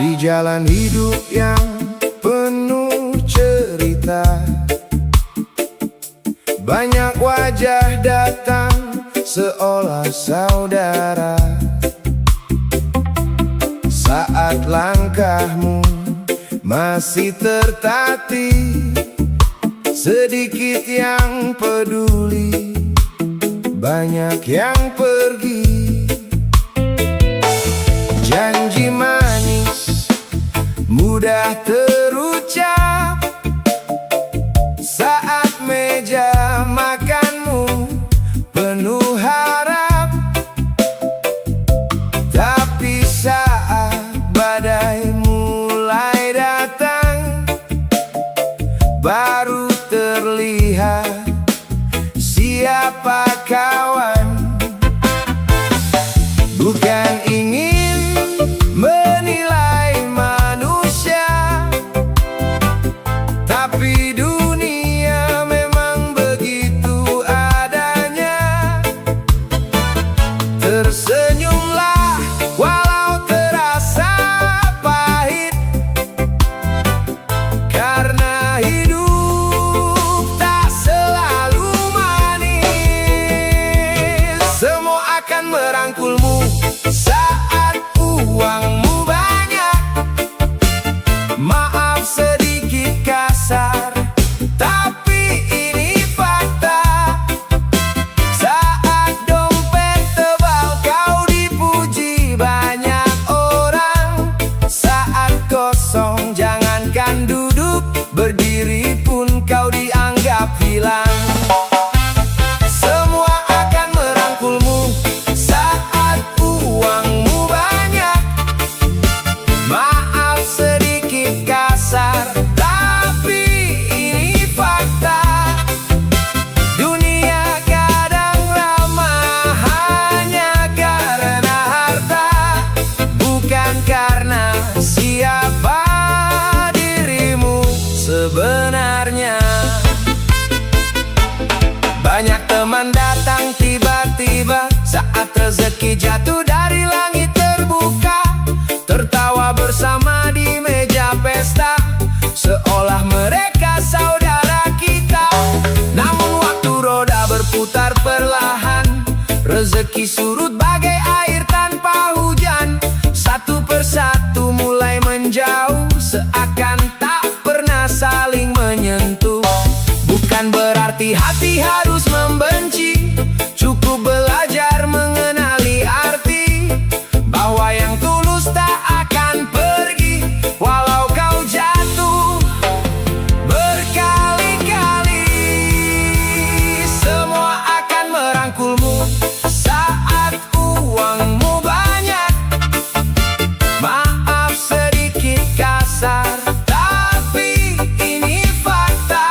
Di jalan hidup yang penuh cerita, banyak wajah datang seolah saudara. Saat langkahmu masih tertatih, sedikit yang peduli, banyak yang pergi. Janji manis mudah terucap saat meja makanmu penuh harap, tapi saat badai mulai datang, baru terlihat siapa kawan. Bukan ingin menilai manusia, tapi dunia memang begitu adanya. Tersenyumlah walau terasa pahit, karena hidup tak selalu manis. Semua akan merangkulmu saat uangmu banyak. Maaf sedikit kasar, tapi ini fakta. Saat dompet tebal kau dipuji banyak orang. Saat kosong jangankan duduk, berdiri pun kau dianggap hilang. Semua akan merangkulmu saat uangmu banyak. Maaf sedikit kasar, tapi ini fakta. Dunia kadang ramah hanya karena harta, bukan karena siapa dirimu sebenarnya. Banyak teman datang tiba-tiba saat rezeki jatuh dari langit terbuka, tertawa bersama di meja pesta, seolah mereka saudara kita. Namun waktu roda berputar perlahan, rezeki surut bagai air tanpa hujan. Satu persatu mulai menjauh, seakan tak pernah saling menyentuh. Bukan berarti hati harus membenci, cukup belajar mengenali arti, bahwa yang tulus tak akan pergi walau kau jatuh berkali-kali. Semua akan merangkulmu saat uangmu banyak. Maaf sedikit kasar, tapi ini fakta.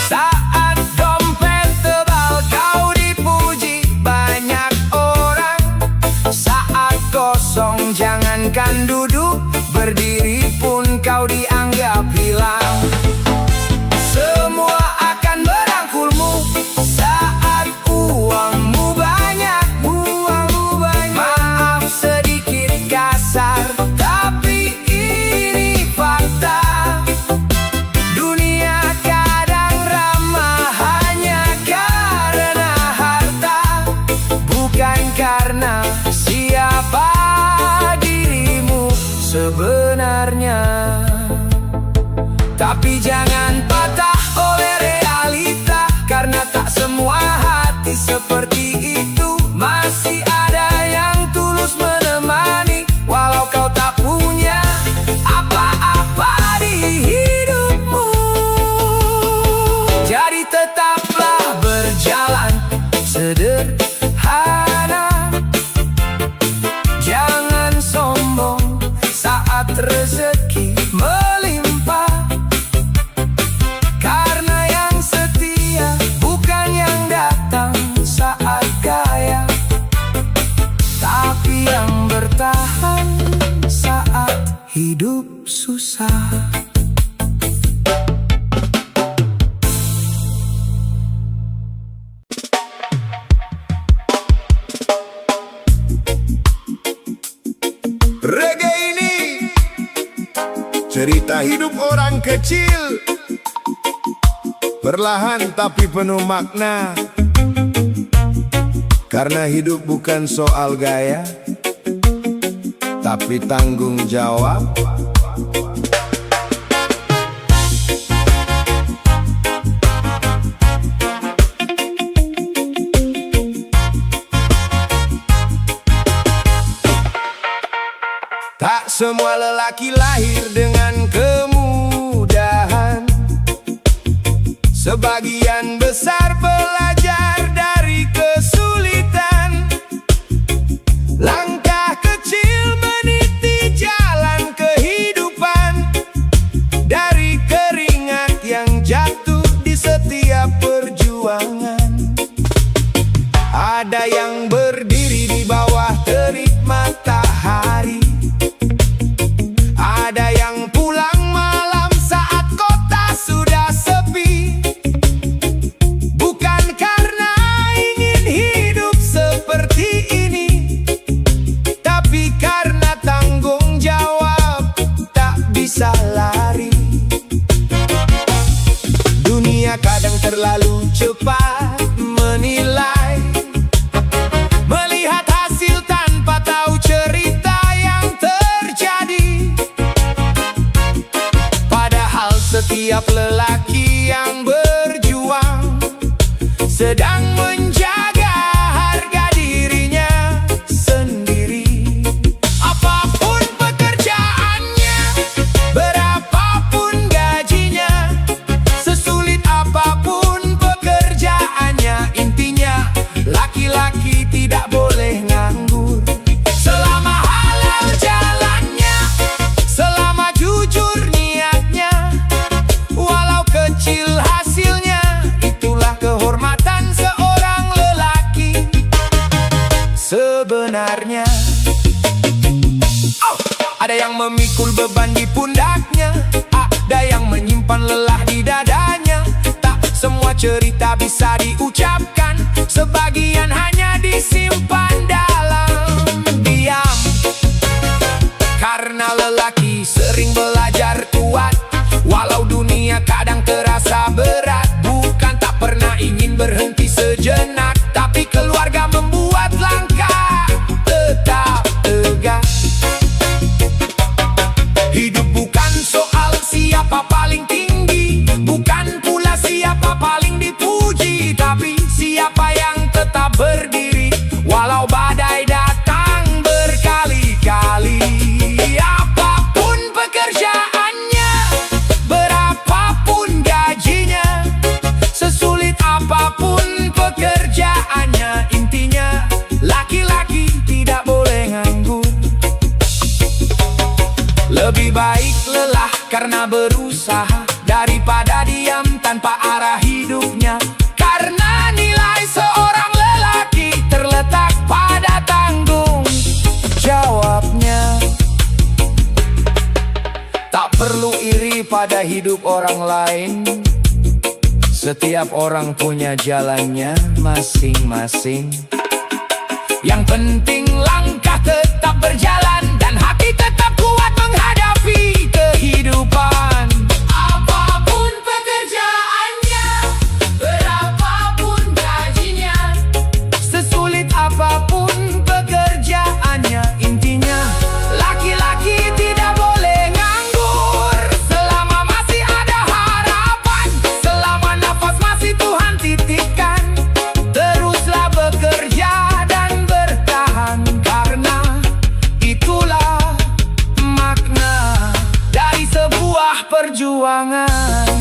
Saat dompet tebal kau dipuji banyak orang. Saat kosong jangankan duduk, berdiri pun kau dianggap hilang. Semua akan merangkulmu saat uangmu banyak. Maaf sedikit kasar, tapi ini fakta. Dunia kadang ramah hanya karena harta, bukan karena siapa dirimu sebenarnya. Tapi jangan patah oleh realita, karena tak semua hati seperti itu. Masih ada yang tulus menemani, walau kau tak punya apa-apa di hidupmu. Jadi tetaplah berjalan sederhana, jangan sombong saat rezeki melimpah. Karena yang setia bukan yang datang saat kaya, tapi yang bertahan saat hidup susah. Reggae ini Cerita hidup orang kecil, perlahan tapi penuh makna. Karena hidup bukan soal gaya, tapi tanggung jawab. Tak semua lelaki lahir dengan kemudahan. Sebagian besar belajar dari kesulitan. Langkah kecil meniti jalan kehidupan. Dari keringat yang jatuh di setiap perjuangan. Ada yang berdiri di bawah terik matahari. Ada yang pulang malam saat kota sudah sepi. Bukan karena ingin hidup seperti ini, tapi karena tanggung jawab tak bisa lari. Dunia kadang terlalu cepat menilai, melihat hasil tanpa tahu cerita yang terjadi. Padahal setiap lelaki yang berjuang sedang menjaga harga dirinya sendiri. Apapun pekerjaannya, berapapun gajinya, sesulit apapun pekerjaannya, intinya laki-laki tidak boleh nganggur. Selama halal jalannya, selama jujur niatnya, walau kecil hasilnya, itulah kehormatan seorang lelaki sebenarnya. Ada yang memikul beban di pundaknya, ada yang menyimpan lelah di dadanya. Tak semua cerita bisa diucapkan, sebagian hanya disimpan dalam diam. Karena lelaki sering belajar kuat, walau dunia kadang terasa berat. Bukan tak pernah ingin berhenti sejenak, tapi keluarga membuat langkah tetap tegak. Hidup bukan soal siapa paling tinggi, bukan pula siapa paling dipuji, tapi siapa yang tetap berdiri walau badai datang berkali-kali. Apapun pekerjaannya, berapapun gajinya, sesulit apapun pekerjaannya, intinya laki-laki tidak boleh nganggur. Lebih baik lelah karena berusaha daripada diam tanpa arah hidupnya. Karena nilai seorang lelaki terletak pada tanggung jawabnya. Tak perlu iri pada hidup orang lain, setiap orang punya jalannya masing-masing. Yang penting langkah tetap berjalan dan hati tetap kuat menghadapi kehidupan. Apapun pekerjaannya, berapapun gajinya, sesulit apapun pekerjaannya, intinya laki-laki tidak boleh nganggur. Selama masih ada harapan, selama nafas masih Tuhan titipkan, teruslah bekerja dan bertahan. Karena itulah makna dari sebuah perjuangan.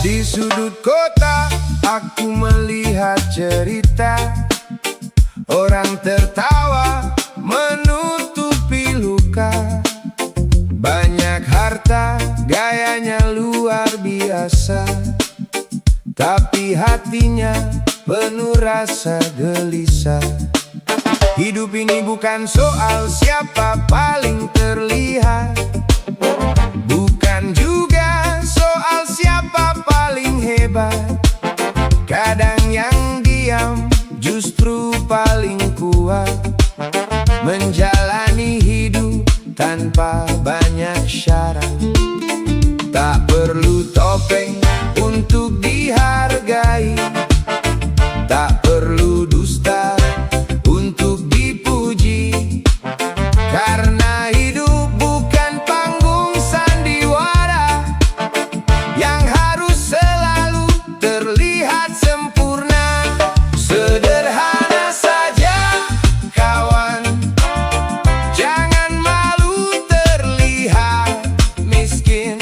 Di sudut kota aku melihat cerita, orang tertawa menuntut hatinya penuh rasa gelisah. Hidup ini bukan soal siapa paling terlihat, bukan juga soal siapa paling hebat. Kadang yang diam justru paling kuat, menjalani hidup tanpa banyak syarat. Tak perlu topeng untuk dihargai, tak perlu dusta untuk dipuji. Karena hidup bukan panggung sandiwara yang harus selalu terlihat sempurna. Sederhana saja kawan, jangan malu terlihat miskin.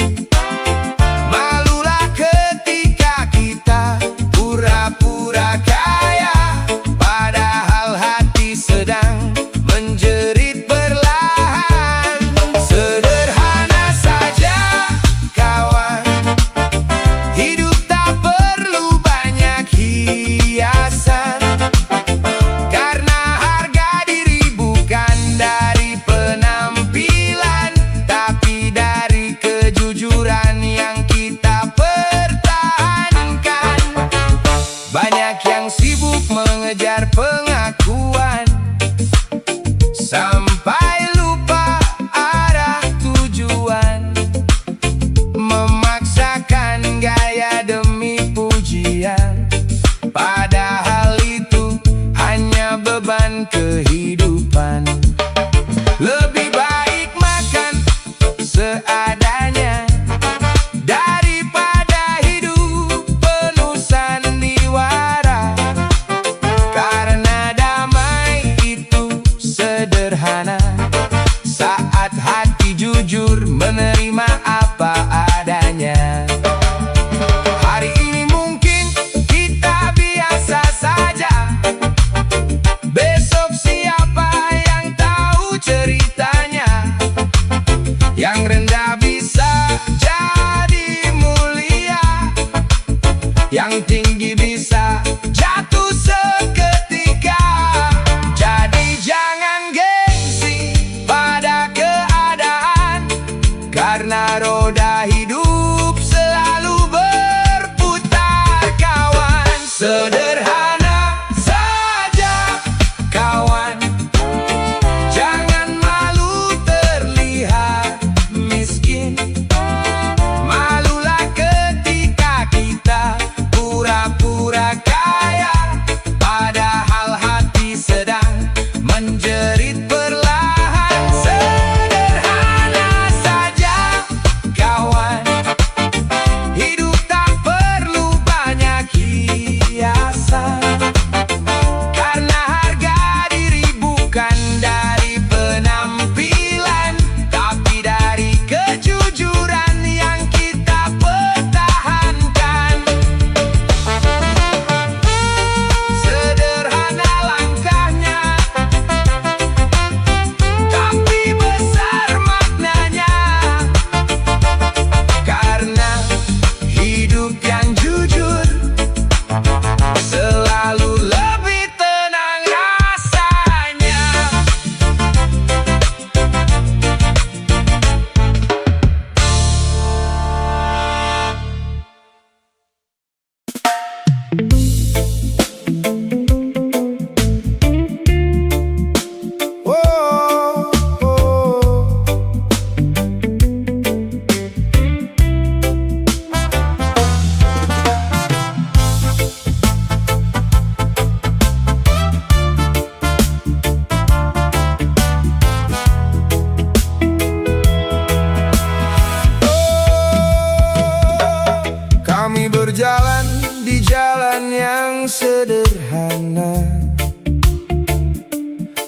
Malulah ketika kita pura-pura kaya, padahal hati sedang menjerit perlahan. Sederhana saja kawan, hidup tak perlu banyak hiasan. Karena harga diri bukan dari penampilan, tapi dari kejujuran yang kita pertahankan. Banyak yang sibuk mengejar pengakuan sampai lupa arah tujuan, memaksakan gaya demi pujian, padahal itu hanya beban kehidupan. Lebih baik makan seadanya daripada hidup penuh sandiwara. Karena damai itu sederhana saat hati jujur menerima apa adanya. Hari ini mungkin kita biasa saja, besok siapa yang tahu ceritanya. Yang rendah bisa jadi mulia, yang tinggi bisa jatuh seketika. Jadi jangan gengsi pada keadaan, karena roda hidup selalu berputar kawan. Sederhana saja kawan, jangan malu terlihat miskin. Malulah ketika kita pura-pura kaya, padahal hati sedang menjerit perlahan. Sederhana saja kawan, hidup tak perlu banyak hiasan. Karena harga diri bukan dari penampilan, tapi dari kejujuran yang kita pertahankan. Sederhana langkahnya, tapi besar maknanya. Karena hidup yang jujur selalu lebih tenang rasanya. Oh, oh. Kami berjalan di jalan yang sederhana,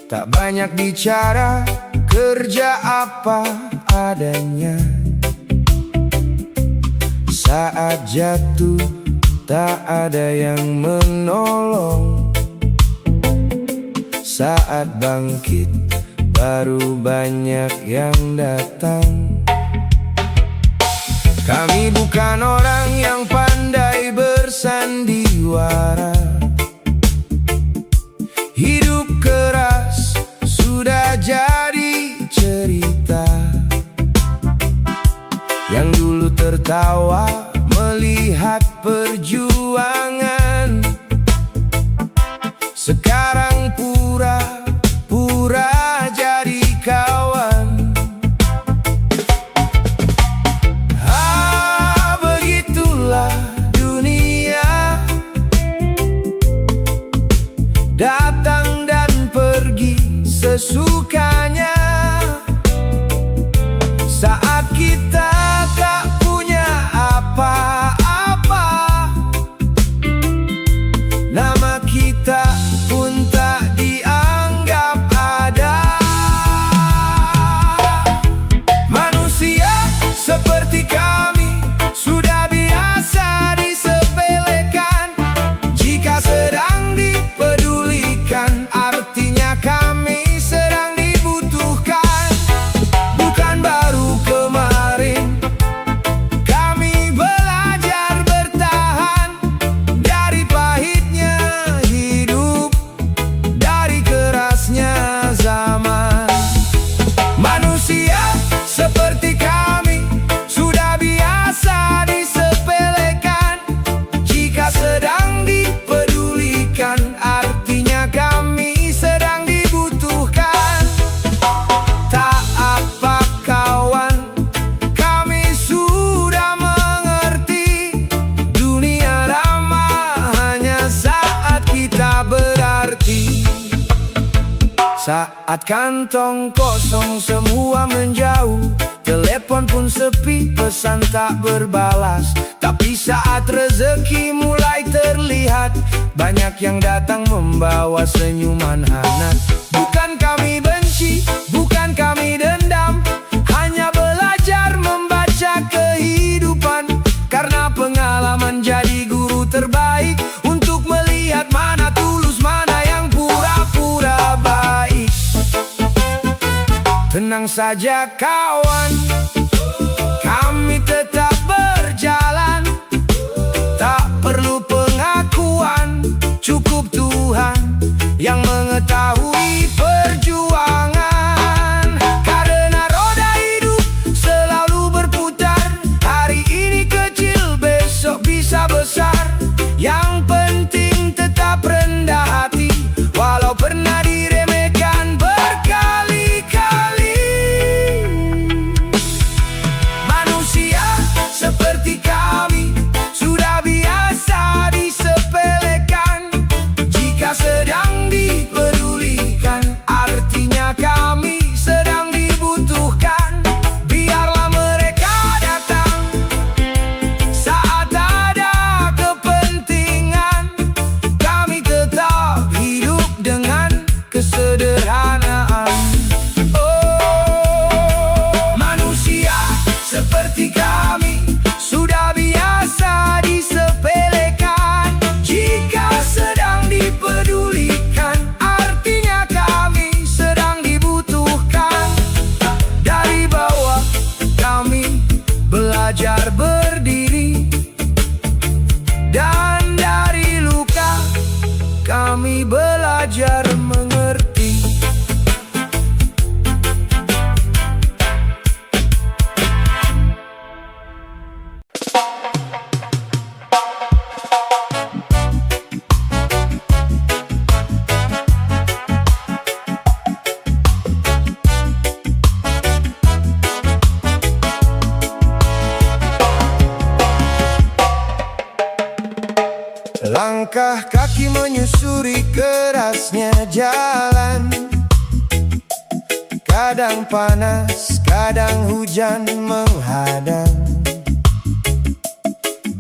tak banyak bicara, kerja apa adanya. Saat jatuh tak ada yang menolong, saat bangkit baru banyak yang datang. Kami bukan orang yang pandai bersandiwara, juara. Hidup keras sudah jadi cerita, yang dulu tertawa melihat perjuangan, sekarang pura-pura jadi kawan. Begitulah dunia, datang dan pergi sesukanya. Saat kita tak punya apa-apa, nama kita pun tak dianggap ada. Manusia seperti kami sudah biasa disepelekan. Jika sedang dipedulikan, artinya kami sedang dibutuhkan. Bukan baru kemarin kami belajar bertahan dari pahitnya hidup, dari kerasnya zaman. Manusia seperti kami sudah biasa disepelekan. Jika sedang dipedulikan, artinya kami sedang dibutuhkan. Tak apa kawan, kami sudah mengerti. Dunia ramah hanya saat kita berarti. Saat kantong kosong semua menjauh, telepon pun sepi, pesan tak berbalas. Tapi saat rezeki mulai terlihat, banyak yang datang membawa senyuman hangat. Bukan kami benci, bukan kami dendam, hanya belajar membaca kehidupan. Karena pengalaman jadi guru terbaik untuk melihat mana tulus, mana yang pura-pura baik. Tenang saja kawan, kami tetap berjalan. Tak perlu pengakuan, cukup Tuhan yang mengetahui perjuangan. Karena roda hidup selalu berputar, hari ini kecil, besok bisa besar. Yang penting tetap rendah hati, walau pernah diremehkan berkali-kali. Manusia seperti kami sudah biasa disepelekan. Jika sedang dipedulikan, artinya kami sedang dibutuhkan. Biarlah mereka datang saat ada kepentingan. Kami tetap hidup dengan kesederhanaan. Manusia seperti kami sudah biasa disepelekan. Jika sedang dipedulikan, artinya kami sedang dibutuhkan. Dari bawah kami belajar berdiri, dan dari luka kami belajar mengerti. Langkah kaki menyusuri kerasnya jalan. Kadang panas, kadang hujan menghadang.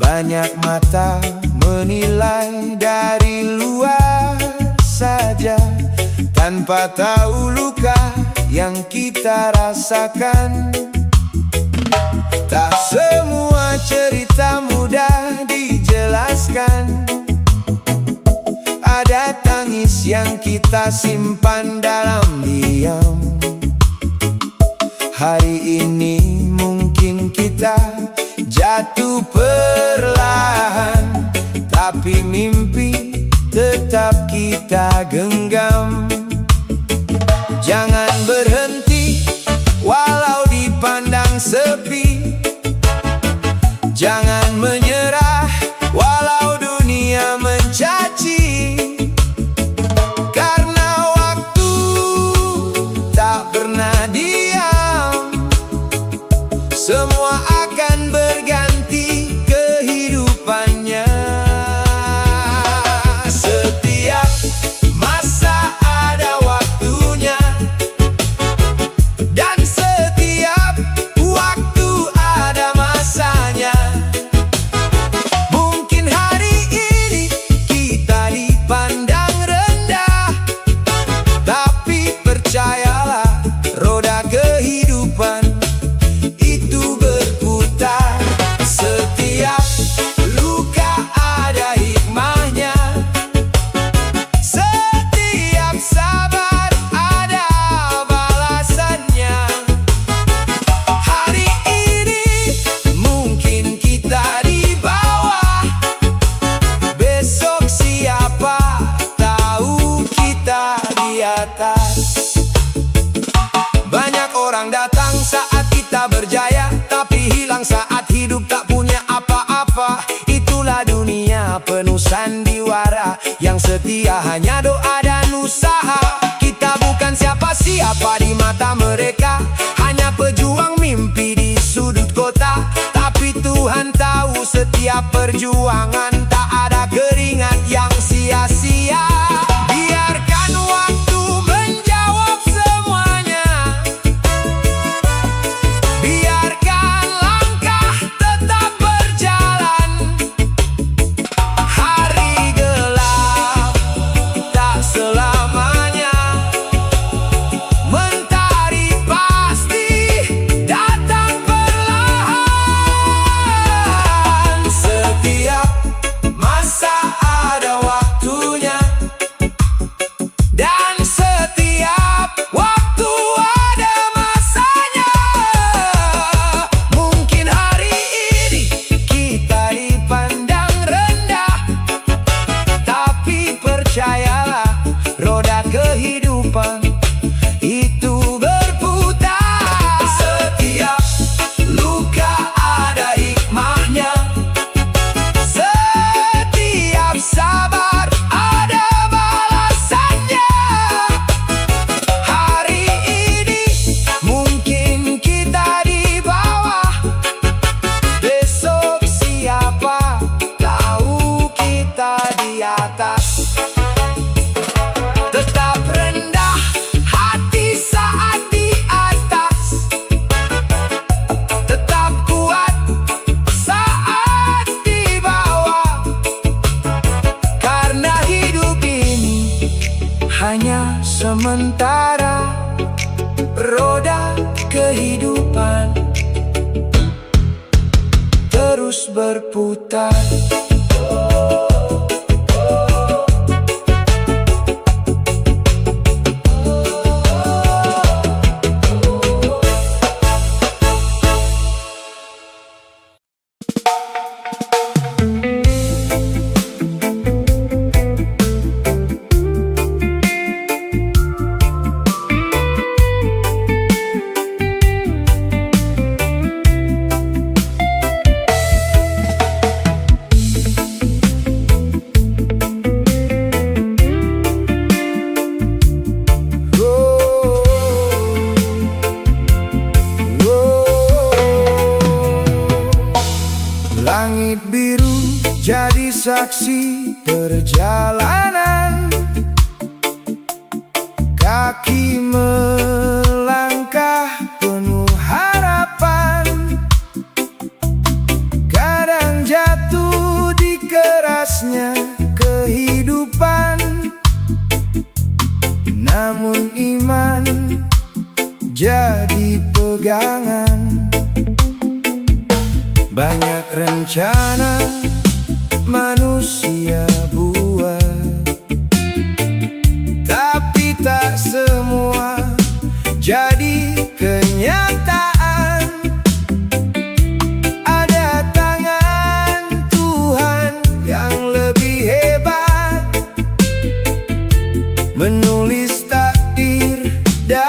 Banyak mata menilai dari luar saja, tanpa tahu luka yang kita rasakan. Tak semua cerita mudah dijelaskan. Ada tangis yang kita simpan dalam diam. Hari ini mungkin kita jatuh perlahan, tapi mimpi Jangan berhenti walau dipandang sepi. Jangan menyerah walau dunia mencaci. Karena waktu tak pernah diam. Semua akan berganti kehidupannya. Setiap masa ada waktunya, dan setiap waktu ada masanya. Mungkin hari ini kita dipandang rendah, tapi percayalah, roda kehidupan itu berputar. Setiap luka ada hikmahnya, setiap sabar ada balasannya. Hari ini mungkin kita di bawah, besok siapa tahu kita di atas. Banyak orang datang saat kita berjaya, tapi hilang saat hidup tak punya apa-apa. Itulah dunia penuh sandiwara, yang setia hanya doa dan usaha. Kita bukan siapa-siapa di mata mereka, hanya pejuang mimpi di sudut kota. Tapi Tuhan tahu setiap perjuangan tak ada keringat yang sia-sia. Biarkan waktu menjawab semuanya. Biarkan langkah tetap berjalan. Hari gelap tak selamanya. Mentari pasti datang perlahan. Setiap masa ada waktunya, dan setiap waktu ada masanya. Mungkin hari ini kita dipandang rendah, tapi percayalah, roda kehidupan itu berputar. Setiap luka ada hikmahnya, setiap sabar ada balasannya. Hari ini mungkin kita di bawah, besok siapa tahu kita di atas. Tetap rendah hati saat di atas, tetap kuat saat di bawah. Karena hidup ini hanya sementara, roda kehidupan terus berputar. Langit biru jadi saksi perjalanan, kaki melangkah penuh harapan. Kadang jatuh di kerasnya kehidupan, namun iman jadi pegangan. Banyak rencana manusia buat, tapi tak semua jadi kenyataan. Ada tangan Tuhan yang lebih hebat, menulis takdir dan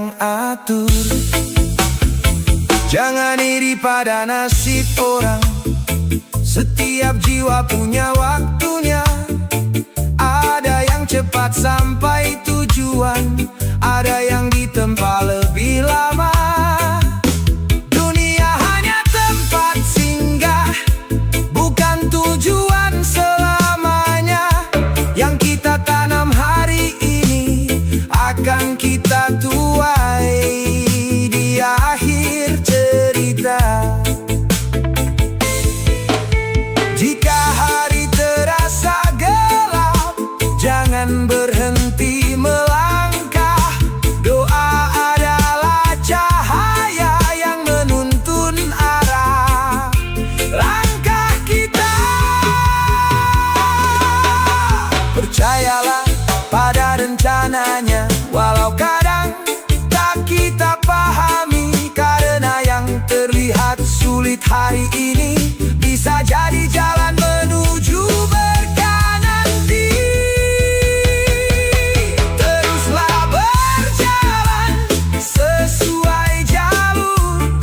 yang atur. Jangan iri pada nasib orang, setiap jiwa punya waktunya. Ada yang cepat sampai tujuan, ada yang ditempa lebih lama. Dunia hanya tempat singgah, bukan tujuan selamanya. Yang kita tanam hari ini akan kita tuai di akhir cerita. Jika hari terasa gelap, jangan berhenti melangkah. Doa adalah cahaya yang menuntun arah langkah kita. Percayalah pada rencananya, walau kadang tak kita pahami. Karena yang terlihat sulit hari ini bisa jadi jalan menuju berkah nanti. Teruslah berjalan sesuai jalur,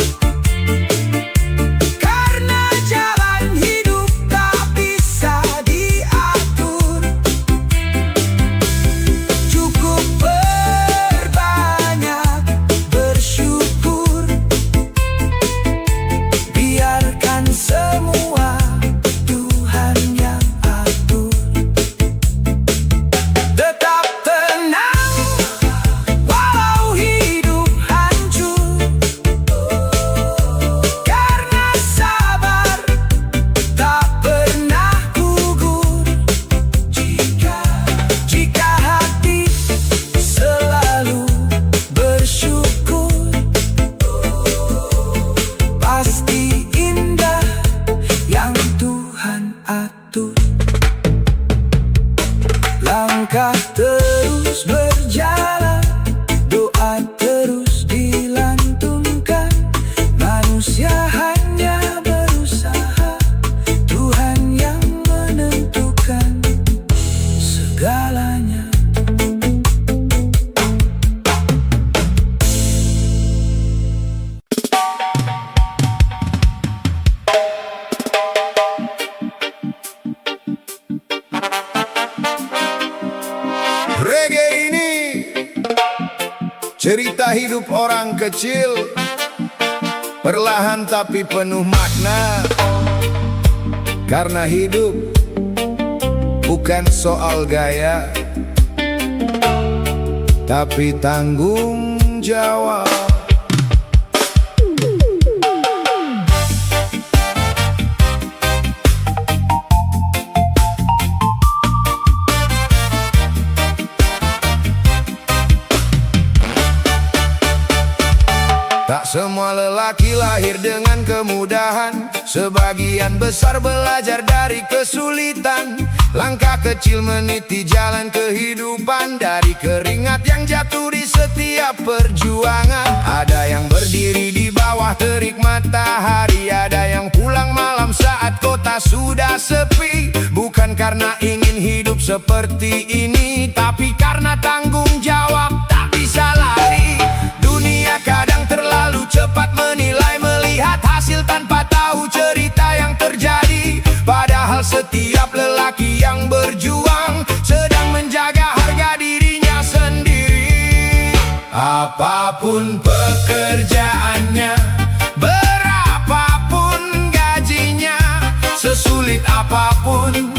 karena jalan hidup tak bisa diatur. Cukup berbanyak bersyukur, biarkan semua Tuhan yang atur. Tetap tenang walau hidup hancur, karena sabar tak pernah gugur. Jika hati selalu bersyukur, pasti indah yang Tuhan atur. Langkah terus berjalan, doa terus dilantunkan. Manusia hanya berusaha, Tuhan yang menentukan segalanya. Reggae ini cerita hidup orang kecil, perlahan tapi penuh makna. Karena hidup bukan soal gaya, tapi tanggung jawab. Tak semua lelaki lahir dengan kemudahan, sebagian besar belajar dari kesulitan. Langkah kecil meniti jalan kehidupan, dari keringat yang jatuh di setiap perjuangan. Ada yang berdiri di bawah terik matahari, ada yang pulang malam saat kota sudah sepi. Bukan karena ingin hidup seperti ini, tapi karena tanggung jawab tak bisa lari. Dunia kadang terlalu cepat menilai, melihat hasil tanpa tahu cerita yang terjadi. Padahal setiap lelaki yang berjuang sedang menjaga harga dirinya sendiri. Apapun pekerjaannya, berapapun gajinya, sesulit apapun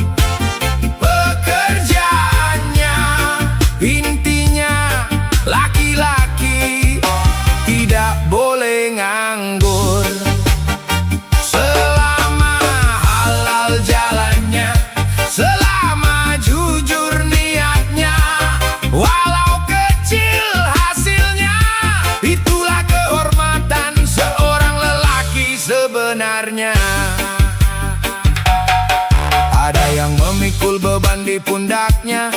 pekerjaannya, intinya laki-laki tidak boleh nganggur. Selama halal jalannya, selama jujur niatnya, walau kecil hasilnya, itulah kehormatan seorang lelaki sebenarnya. Ada yang memikul beban di pundaknya,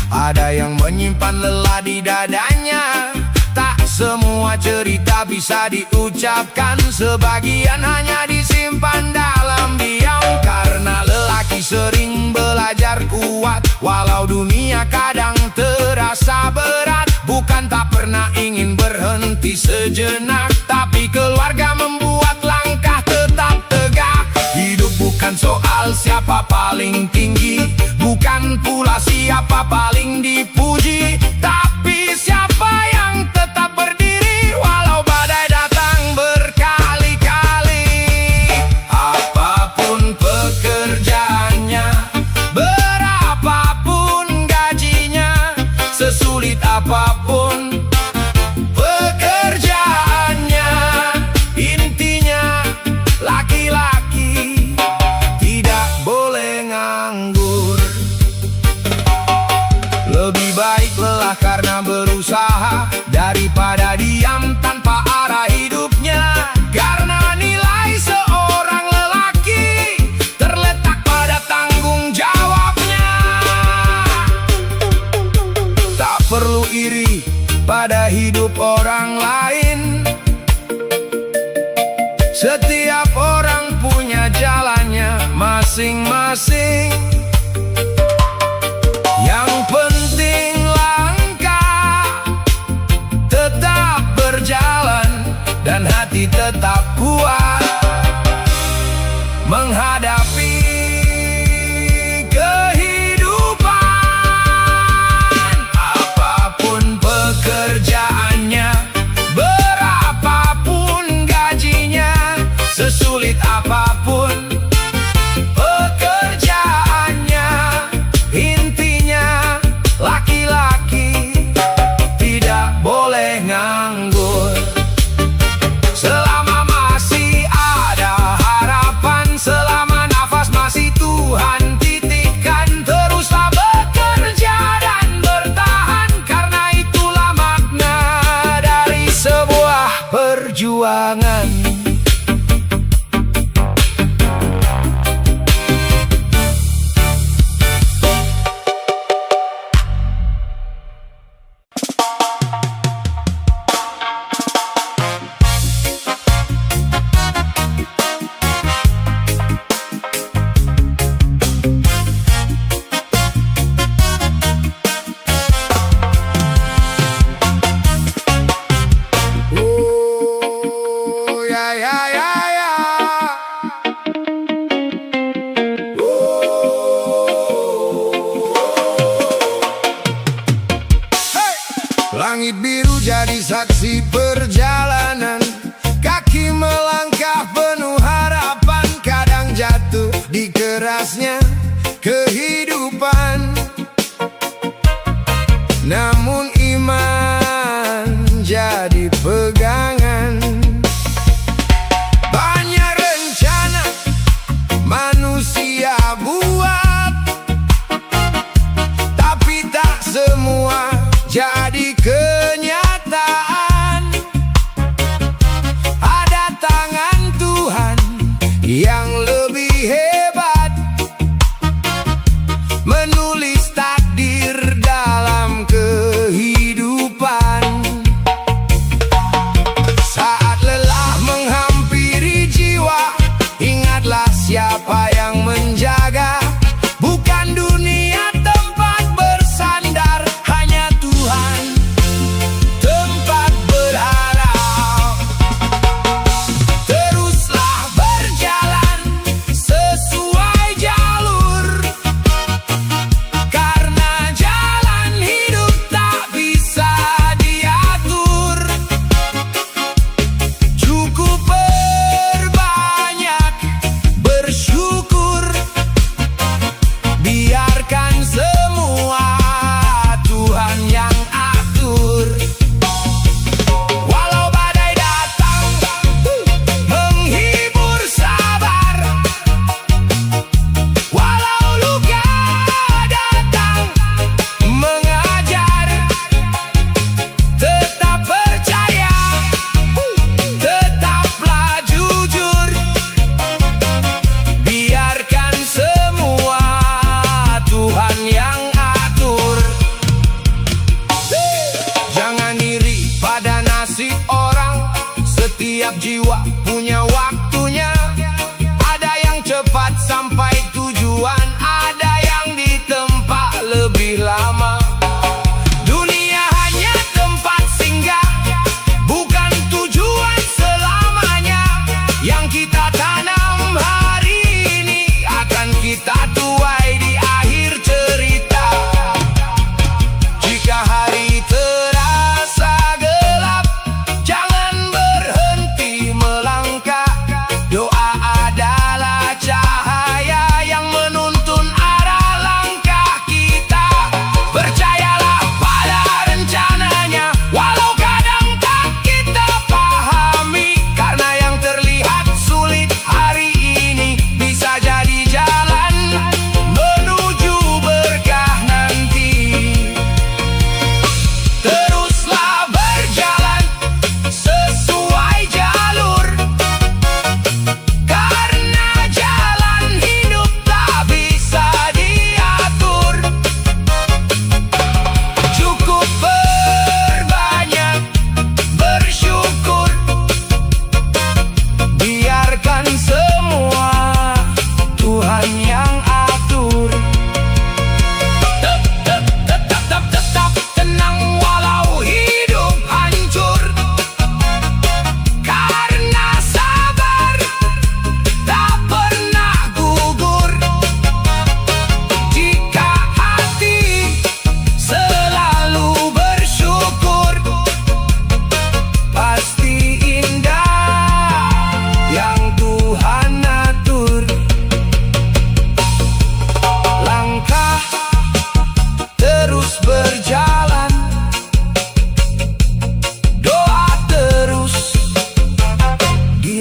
ada yang menyimpan lelah di dadanya. Tak semua cerita bisa diucapkan, sebagian hanya disimpan dalam diam. Karena lelaki sering belajar kuat, walau dunia kadang terasa berat. bukan tak pernah ingin berhenti sejenak, tapi keluarga membuat langkah tetap tegak. Hidup bukan soal siapa paling tinggi, bukan pula siapa paling dipuji, tapi siapa yang tetap berdiri walau badai datang berkali-kali. Apapun pekerjaannya, berapapun gajinya, sesulit apapun pekerjaannya, intinya laki-laki tidak boleh nganggur. Lebih baik lelah karena berusaha daripada diam tanpa arah hidupnya. Karena nilai seorang lelaki terletak pada tanggung jawabnya. Tak perlu iri pada hidup orang lain, setiap orang punya jalannya masing-masing. Yang penting langkah tetap berjalan dan hati tetap kuat menghadapi kehidupan. Apapun pekerjaannya, berapapun gajinya, sesulit apapun pekerjaannya, intinya laki-laki tidak boleh nganggur. Selama masih ada harapan, selama nafas masih Tuhan titipkan, teruslah bekerja dan bertahan, karena itulah makna dari sebuah perjuangan. Langit biru jadi saksi perjalanan, kaki melangkah penuh harapan, kadang jatuh di kerasnya kehidupan. Namun iman jadi pegangan. Banyak rencana manusia buat, tapi tak semua jadi kenyataan. Ada tangan Tuhan yang lebih hebat, menulis takdir dalam kehidupan. Saat lelah menghampiri jiwa, ingatlah siapa yang menjaga. Bukan dunia tempat bersandar, hanya Tuhan tempat berharap. Teruslah berjalan sesuai jalur, karena jalan hidup tak bisa diatur. Cukup berbanyak bersyukur, biarkan semua Tuhan yang atur. Walau badai datang menghibur sabar, walau luka datang mengajar, tetap percaya, tetaplah jujur, biarkan semua Tuhan yang atur. Jangan iri pada nasib orang, setiap jiwa punya waktunya. Ada yang cepat sampai tujuan, ada yang ditempa lebih lama. Dunia hanya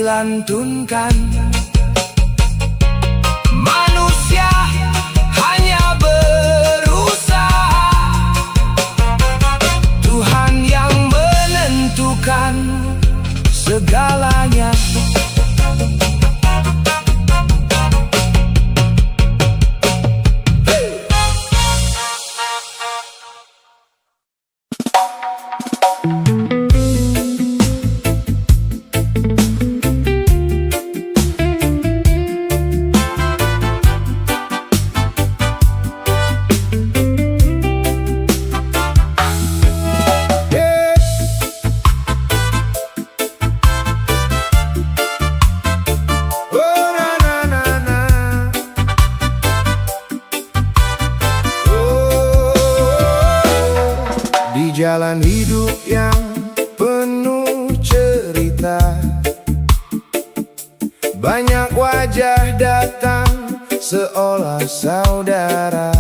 dilantunkan. Manusia hanya berusaha, Tuhan yang menentukan segalanya. Di jalan hidup yang penuh cerita, banyak wajah datang seolah saudara.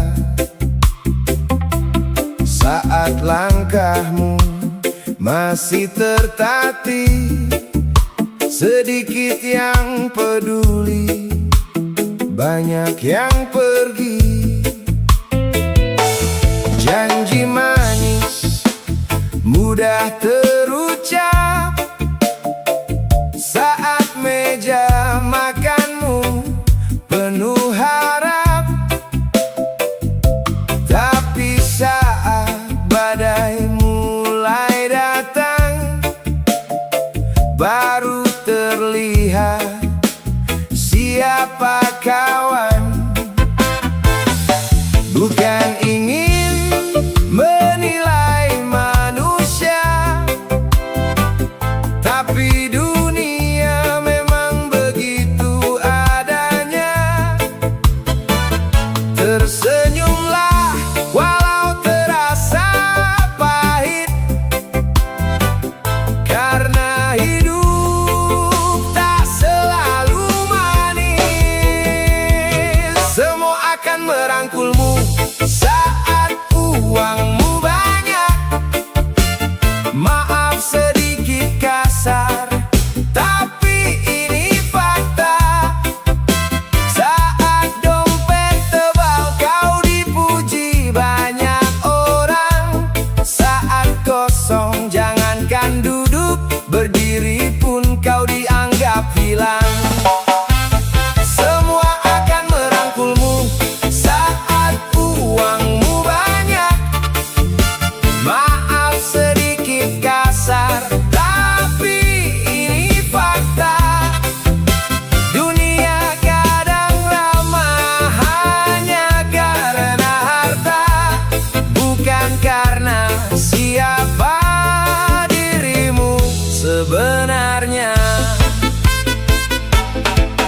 Saat langkahmu masih tertatih, sedikit yang peduli, banyak yang pergi. Janji manis mudah terucap saat meja makanmu penuh harap, tapi saat badai mulai datang, baru terlihat siapa kawan. Bukan ingin menilai manusia, tapi dunia memang begitu adanya. Tersenyumlah walau terasa pahit, karena hidup tak selalu manis. Semua akan merangkulmu saat uangmu banyak. Maaf sedikit kasar, tapi ini fakta. Saat dompet tebal kau dipuji banyak orang. Saat kosong jangankan duduk, berdiri pun kau dianggap hilang. Semua akan merangkulmu saat uangmu banyak. Maaf sedikit kasar, tapi ini fakta. Dunia kadang ramah hanya karena harta, bukan karena siapa dirimu sebenarnya.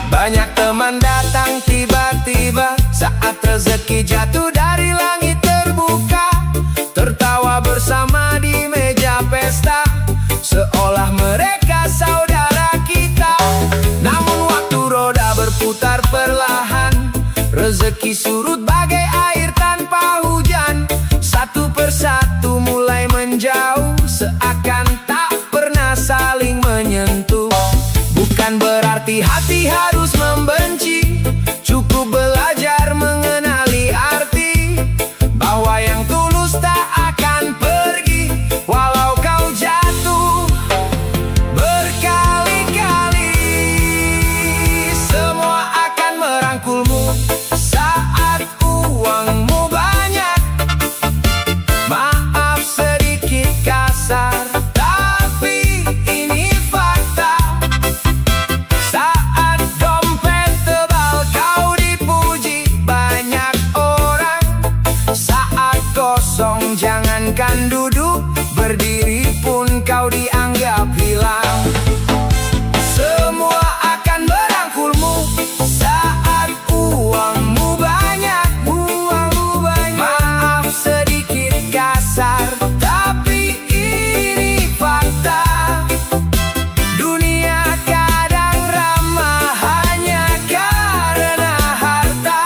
Banyak teman datang tiba-tiba saat rezeki jatuh dari langit terbuka, tertawa bersama di meja pesta, seolah mereka saudara kita. Namun waktu roda berputar perlahan, rezeki surut bagai air tanpa hujan. Satu persatu mulai menjauh, seakan tak pernah saling menyentuh. Bukan berarti hati harus membenci, cukup belajar mengenali arti, bahwa yang tulus tak akan pergi walau kau jatuh berkali-kali. Semua akan merangkulmu saat uangmu banyak. Maaf sedikit kasar, tapi ini fakta. Saat dompet tebal kau dipuji banyak orang. Saat kosong jangankan duduk, berdiri pun kau dianggap hilang. Semua akan merangkulmu saat uangmu banyak. Maaf sedikit kasar, tapi ini fakta. Dunia kadang ramah hanya karena harta,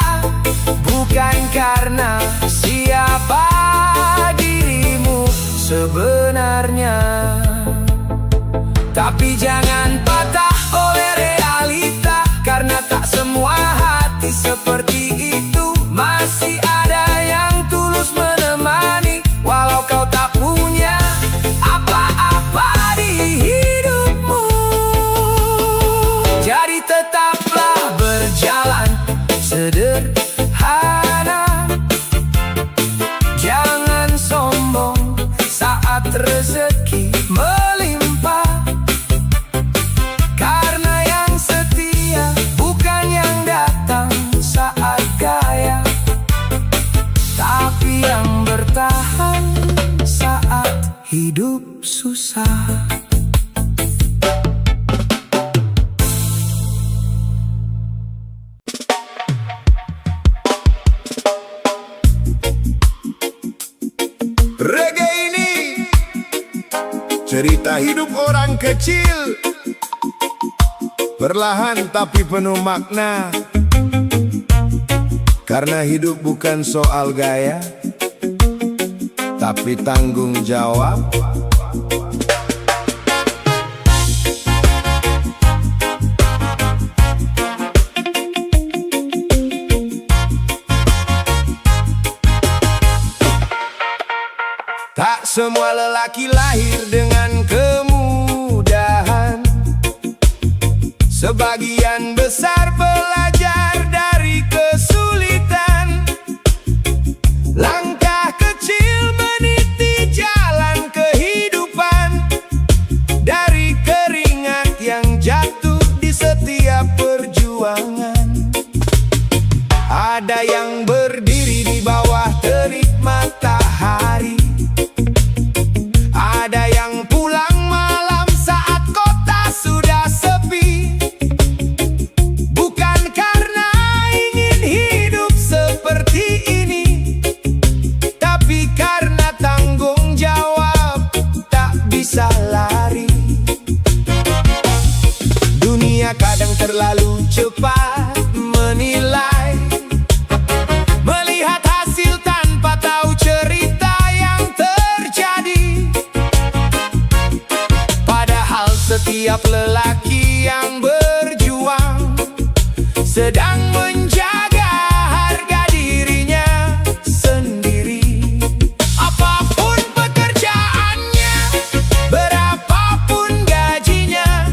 bukan karena siapa dirimu sebenarnya. Tapi jangan patah oleh jalani seperti itu. Masih ada yang tulus menemani, walau kau tak punya apa-apa di hidupmu. Jadi tetaplah berjalan sederhana, jangan sombong saat rezeki melimpah. Karena yang setia bukan yang datang saat kaya, tapi yang bertahan saat hidup susah. Reggae ini cerita hidup orang kecil, perlahan tapi penuh makna. Karena hidup bukan soal gaya, tapi tanggung jawab. Tak semua lelaki lahir dengan kemudahan. Sebagian besar belajar dari kesulitan. Langkah kecil meniti jalan kehidupan. Dari keringat yang jatuh di setiap perjuangan. Ada yang berdiri di bawah terik matahari. Ada yang pulang malam saat kota sudah sepi. Bukan karena ingin hidup seperti ini, tapi karena tanggung jawab tak bisa lari. Dunia kadang terlalu cepat menilai, melihat hasil tanpa tahu cerita yang terjadi. Padahal setiap lelaki yang berjuang sedang menjaga harga dirinya sendiri. Apapun pekerjaannya, berapapun gajinya,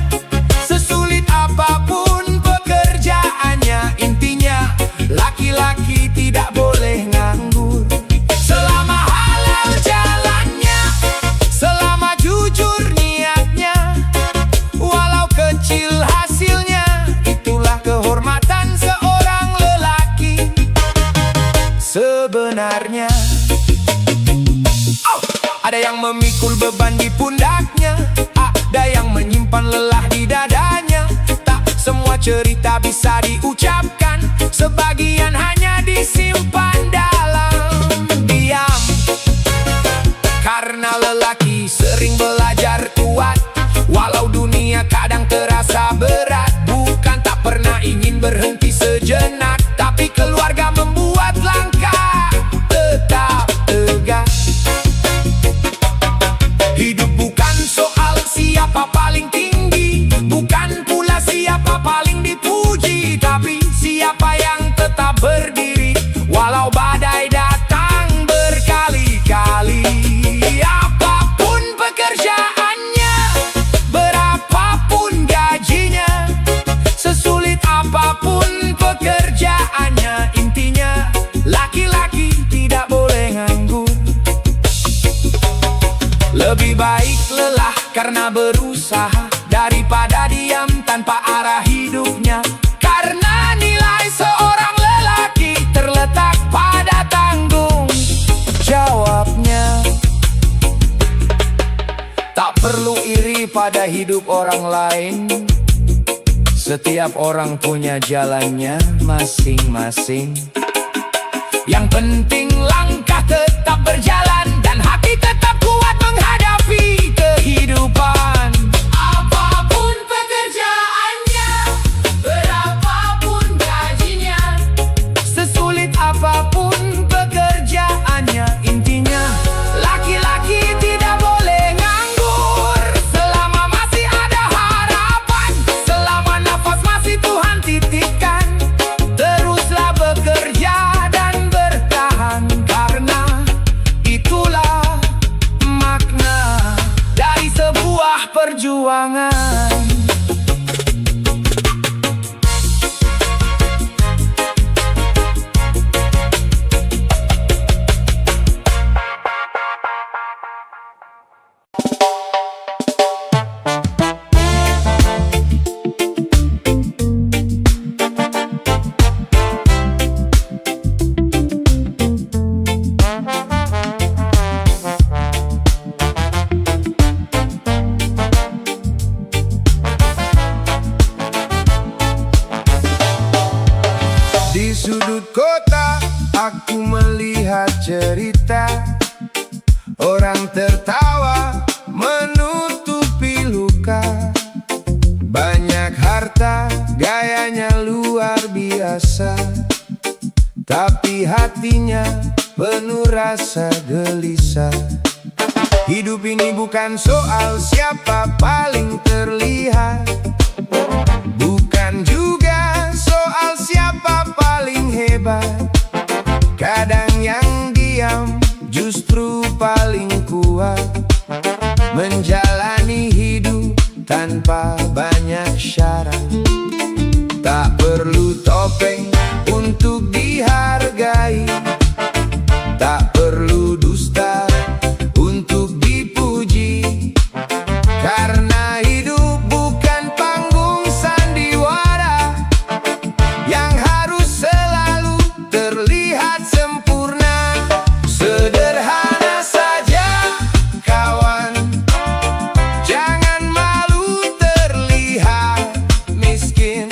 sesulit apapun pekerjaannya, intinya laki-laki tidak boleh nganggur. Selama halal jalannya, selama jujur niatnya, walau kecil hasilnya, itulah kehormatan seorang lelaki sebenarnya. Ada yang memikul beban di pundaknya, ada yang menyimpan lelah di dadanya. Tak semua cerita bisa diucapkan, sebagian hanya disimpan dalam diam. Karena lelaki sering belajar kuat, walau dunia kadang terasa berat. Bukan tak pernah ingin berhenti sejenak, tapi keluarga membuat langkah tetap tegak. Hidup bukan soal siapa paling tinggi, bukan pula siapa paling dipuji, tapi siapa yang tetap berdiri walau badai datang berkali-kali. Apapun pekerjaannya, berapapun gajinya, sesulit apapun pekerjaannya, intinya laki-laki tidak boleh nganggur. Lebih baik lelah karena berusaha daripada diam tanpa arah hidupnya. Karena nilai seorang lelaki terletak pada tanggung jawabnya. Tak perlu iri pada hidup orang lain, setiap orang punya jalannya masing-masing. Yang penting langkah tetap berjalan dan hati tetap kuat menghadapi kehidupan. Apapun pekerjaannya, berapapun gajinya, sesulit apapun pekerjaannya, intinya laki-laki tidak boleh nganggur. Selama masih ada harapan, selama nafas masih Tuhan titipkan, terus tangan. Di sudut kota aku melihat cerita, orang tertawa menutupi luka. Banyak harta, gayanya luar biasa, tapi hatinya penuh rasa gelisah. Hidup ini bukan soal siapa paling terlihat, bukan juga soal siapa paling hebat. Kadang yang diam justru paling kuat, menjalani hidup tanpa banyak syarat. Tak perlu topeng untuk dihargai, tak perlu dusta untuk dipuji. Karena hidup bukan panggung sandiwara yang harus selalu terlihat sempurna. Sederhana saja kawan, jangan malu terlihat miskin.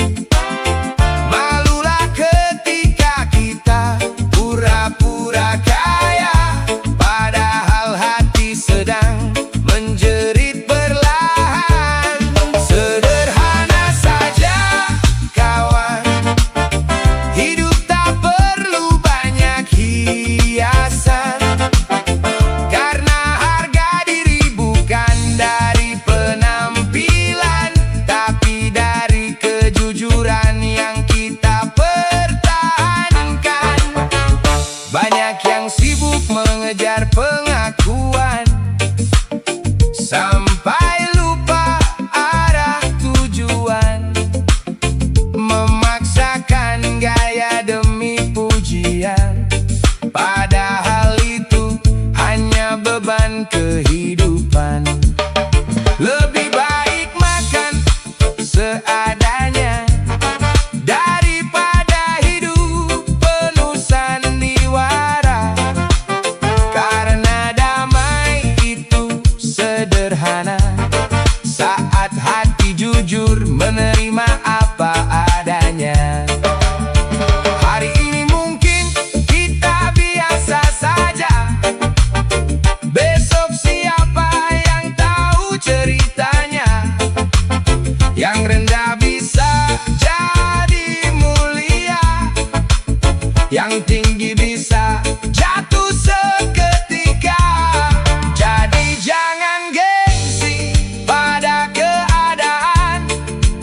Malulah ketika kita pura-pura kaya, padahal hati sedang menjerit perlahan. Sederhana saja kawan, hidup tak perlu banyak hiasan. Karena harga diri bukan dari penampilan, tapi dari kejujuran yang kita pertahankan. Banyak yang sibuk mengejar pengakuan sampai lupa arah tujuan, memaksakan gaya demi pujian, padahal itu hanya beban kehidupan. Lebih baik makan seadanya daripada hidup penuh sandiwara. Karena damai itu sederhana saat hati jujur menerima apa adanya. Hari ini mungkin kita biasa saja, besok siapa yang tahu ceritanya. Yang rendah bisa jadi mulia, yang tinggi bisa jatuh seketika. Jadi jangan gengsi pada keadaan,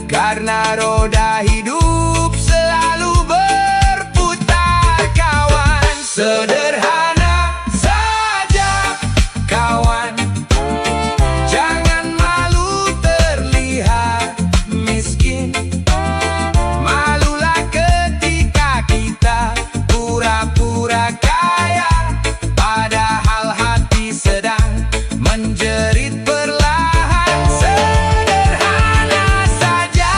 karena roda hidup selalu berputar kawan. Sederhana saja kawan, jangan malu terlihat miskin. Malulah ketika kita pura-pura kaya, padahal hati sedang menjerit perlahan. Sederhana saja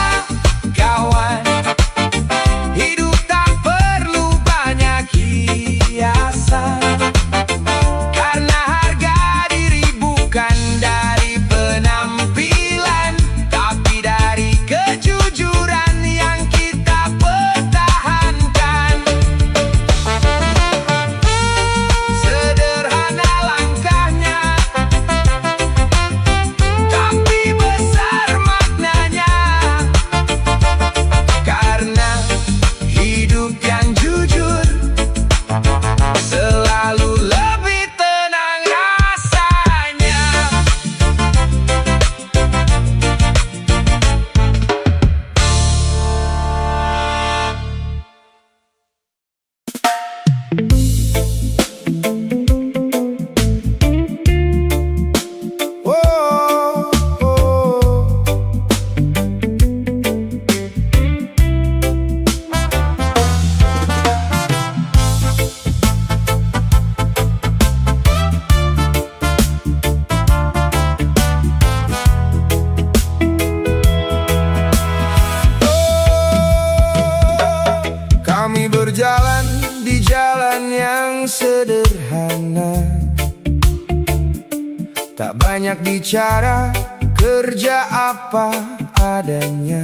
banyak bicara, kerja apa adanya.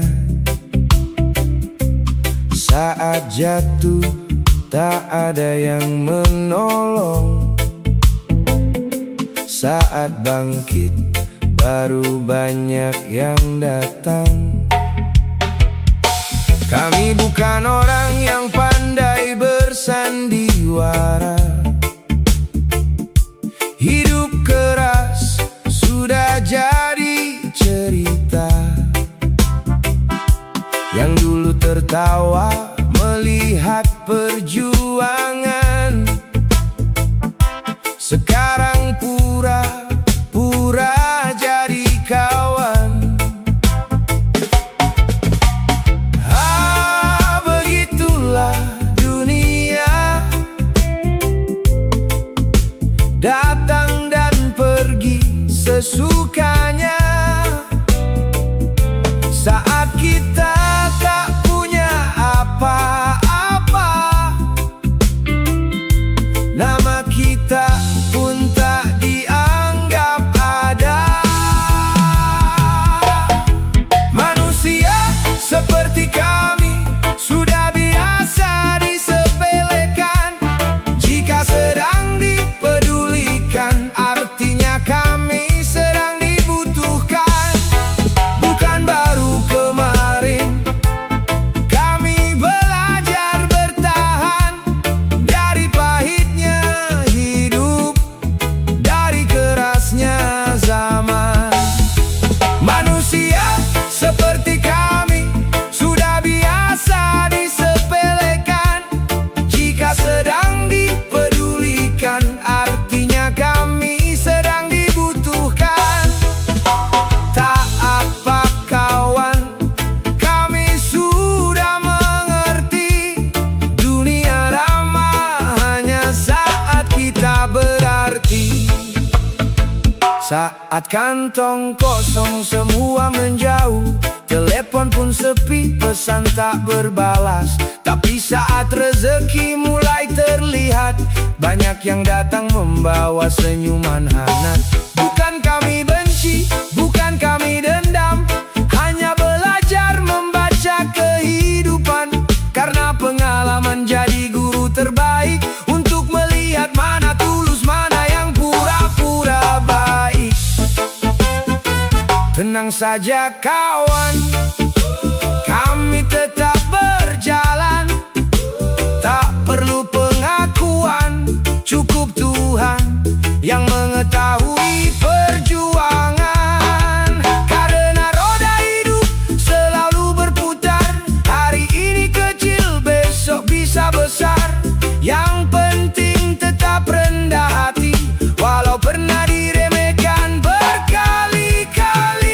Saat jatuh tak ada yang menolong, saat bangkit baru banyak yang datang. Kami bukan orang yang pandai bersandiwara. Hidup keras sudah jadi cerita. Yang dulu tertawa melihat perjuangan, sekarang pura-pura jadi kawan. Begitulah dunia, datang dan pergi sesukanya. Saat kita tak punya apa-apa, nama kita pun tak dianggap ada. Manusia seperti kami sudah biasa disepelekan. Jika sedang dipedulikan, artinya kami sedang dibutuhkan. Bukan baru kemarin kami belajar bertahan dari pahitnya hidup, dari kerasnya zaman. Manusia seperti kami sudah biasa disepelekan. Jika sedang dipedulikan, artinya kami sedang dibutuhkan. Tak apa kawan, kami sudah mengerti. Dunia ramah hanya saat kita berarti. Saat kantong kosong semua menjauh, telepon pun sepi, pesan tak berbalas. Tapi saat rezeki mulai terlihat, banyak yang datang membawa senyuman hangat. Bukan kami benci, bukan kami dendam, hanya belajar membaca kehidupan. Karena pengalaman jadi guru terbaik untuk melihat mana tulus, mana yang pura-pura baik. Tenang saja kawan, kami tetap berjalan. Tak perlu pengakuan, cukup Tuhan yang mengetahui perjuangan. Karena roda hidup selalu berputar, hari ini kecil, besok bisa besar. Yang penting tetap rendah hati, walau pernah diremehkan berkali-kali.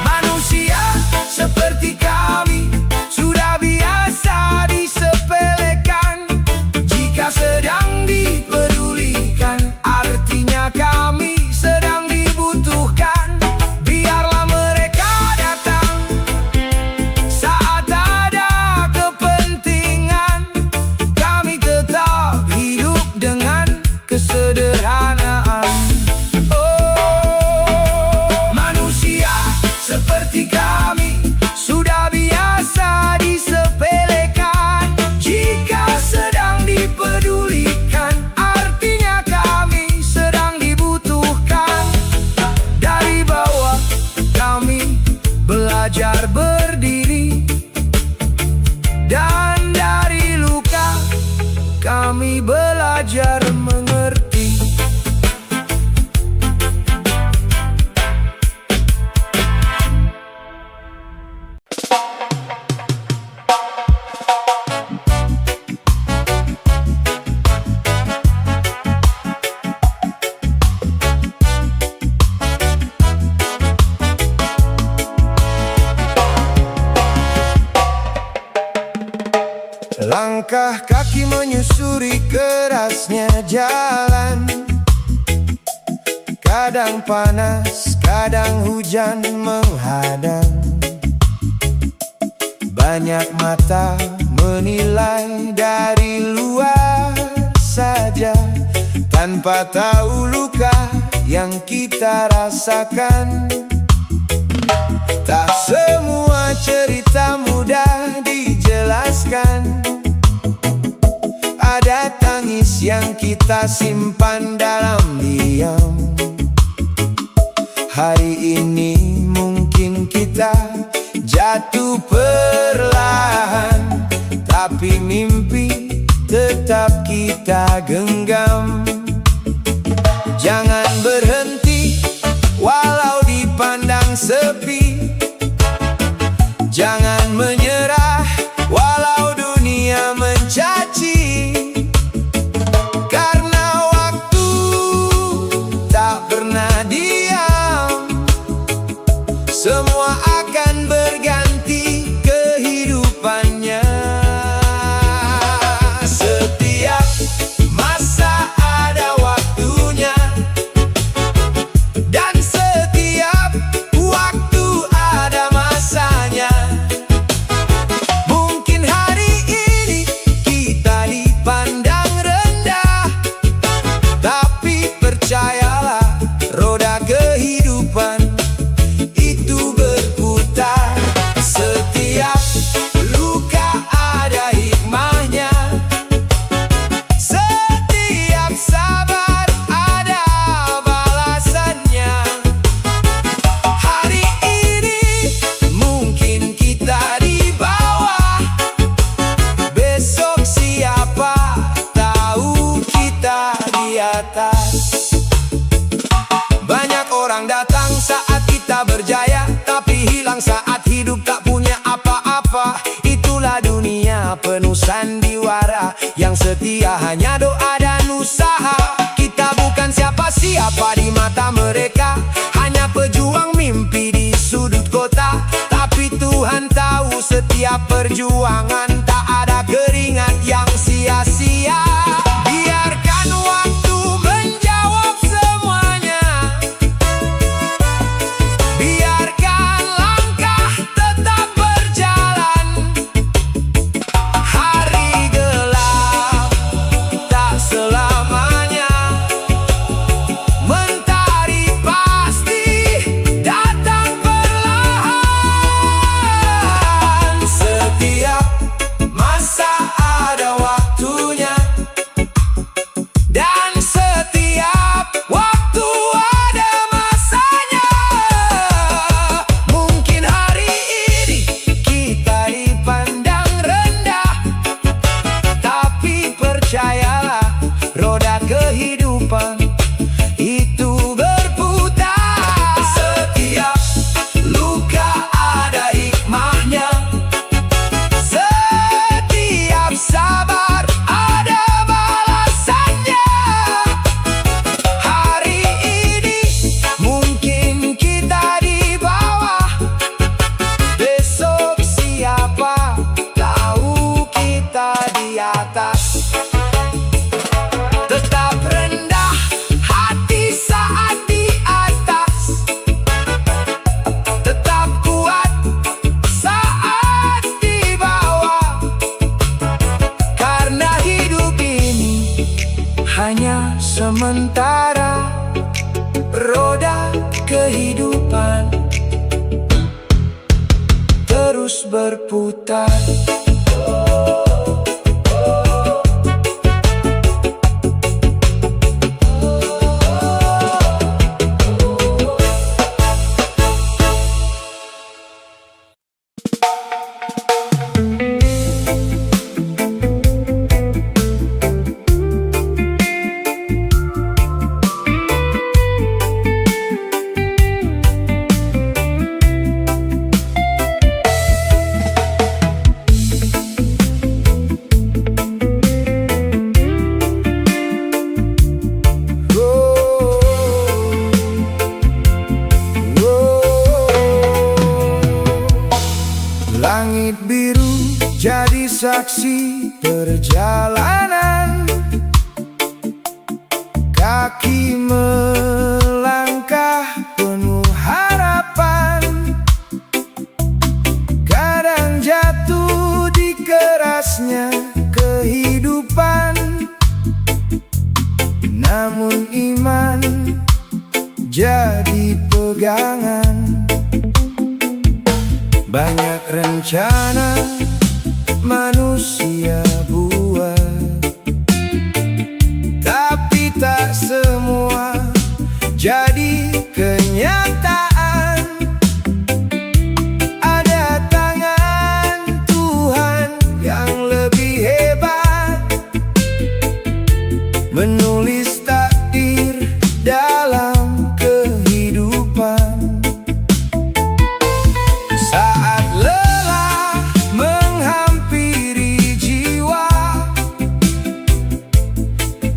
Manusia seperti kami sudah biasa disepelekan. Jika sedang dipedulikan, artinya kami sedang dibutuhkan. Biarlah mereka datang saat ada kepentingan. Kami tetap hidup dengan kesederhanaan. Oh, manusia seperti kami sudah biasa disepelekan. Jika sedang dipedulikan, artinya kami sedang dibutuhkan. Dari bawah kami belajar berdiri, dan dari luka kami belajar mengerti. Langkah kaki menyusuri kerasnya jalan. Kadang panas, kadang hujan menghadang. Banyak mata menilai dari luar saja, tanpa tahu luka yang kita rasakan. Tak semua cerita mudah dijelaskan. Ada tangis yang kita simpan dalam diam. Hari ini mungkin kita jatuh perlahan, tapi mimpi tetap kita genggam. Jangan berhenti walau dipandang sepi. Jangan menyerah walau dunia mencaci. Karena waktu tak pernah diam. Semua akan berganti kehidupannya. Setiap masa ada waktunya, dan setiap waktu ada masanya. Mungkin hari ini kita dipandang rendah, tapi percayalah, roda kehidupan itu berputar. Setiap luka ada hikmahnya, setiap sabar ada balasannya. Hari ini mungkin kita di bawah, besok siapa tahu kita di atas. Banyak orang datang saat kita berjaya, tapi hilang saat hidup tak punya apa-apa. Itulah dunia penuh sandiwara, yang setia hanya doa dan usaha. Kita bukan siapa-siapa di mata mereka, hanya pejuang mimpi di sudut kota. Tapi Tuhan tahu setiap perjuangan tak ada keringat yang sia-sia. Biarkan waktu menjawab semuanya. Biarkan langkah tetap berjalan. Hari gelap tak selamanya. Mentari pasti datang perlahan. Setiap masa ada waktunya, dan setiap waktu ada masanya. Mungkin hari ini kita dipandang rendah, tapi percayalah, roda kehidupan itu berputar. Setiap luka ada hikmahnya, setiap sabar ada balasannya. Hari ini mungkin kita di bawah, besok siapa tahu kita di atas. Tetap rendah hati saat di atas, tetap kuat saat di bawah. Karena hidup ini hanya sementara, roda kehidupan terus berputar. Langit biru jadi saksi perjalanan. Kaki melangkah penuh harapan. Kadang jatuh di kerasnya kehidupan, namun Banyak rencana manusia buat, tapi tak semua jadi kenyataan. Ada tangan Tuhan yang lebih hebat, menulis takdir dalam kehidupan. Saat lelah menghampiri jiwa,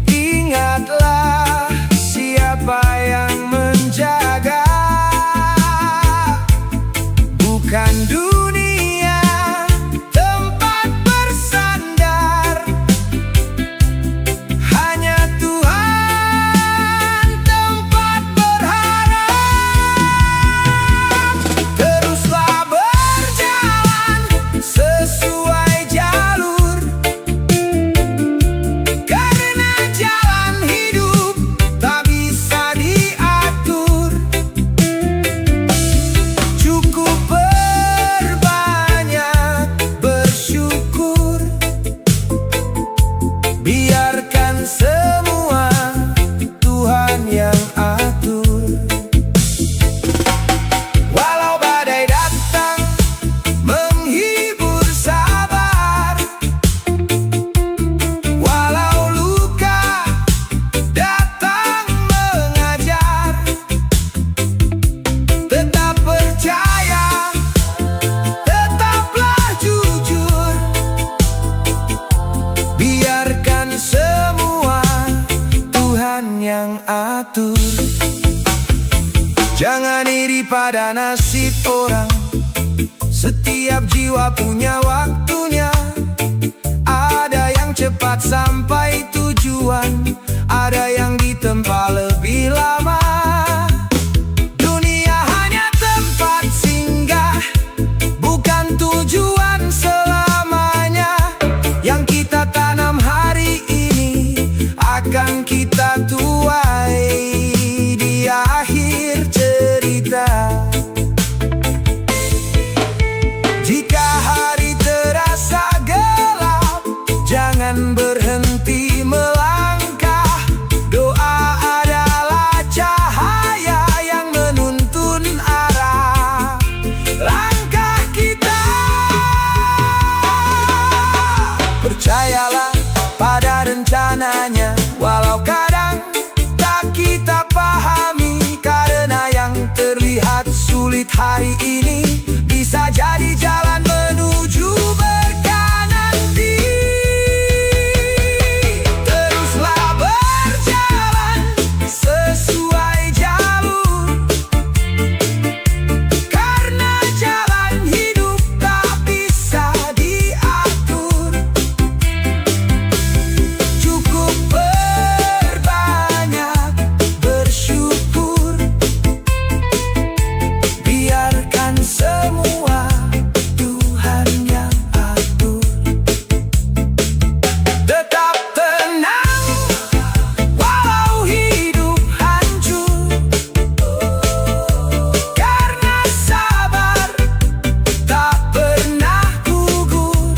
ingatlah siapa yang menjaga. Bukan dunia tempat bersandar, hanya Tuhan tempat berharap. Teruslah berjalan sesuai jalur, karena jalan hidup tak bisa diatur. Cukup berbanyak bersyukur, biarkan semua Tuhan yang atur. Walau badai datang menghibur sabar, walau luka datang mengajar, tetap percaya, tetaplah jujur, biarkan semua Tuhan yang atur. Jangan iri pada nasib orang, setiap jiwa punya waktunya. Ada yang cepat sampai tujuan, ada yang ditempa lebih lama. Dunia hanya tempat singgah, bukan tujuan selamanya. Yang kita tanam hari ini akan kita tuai di akhir cerita. Jika hari terasa gelap, jangan berhenti melangkah. Doa adalah cahaya yang menuntun arah langkah kita. Percayalah pada rencananya, walau kadang tak kita pahami. Karena yang terlihat sulit hari ini bisa jadi jalan menuju berkah nanti. Teruslah berjalan sesuai jalur, karena jalan hidup tak bisa diatur. Cukup berbanyak bersyukur, biarkan semua Tuhan yang atur. Tetap tenang walau hidup hancur, karena sabar tak pernah gugur.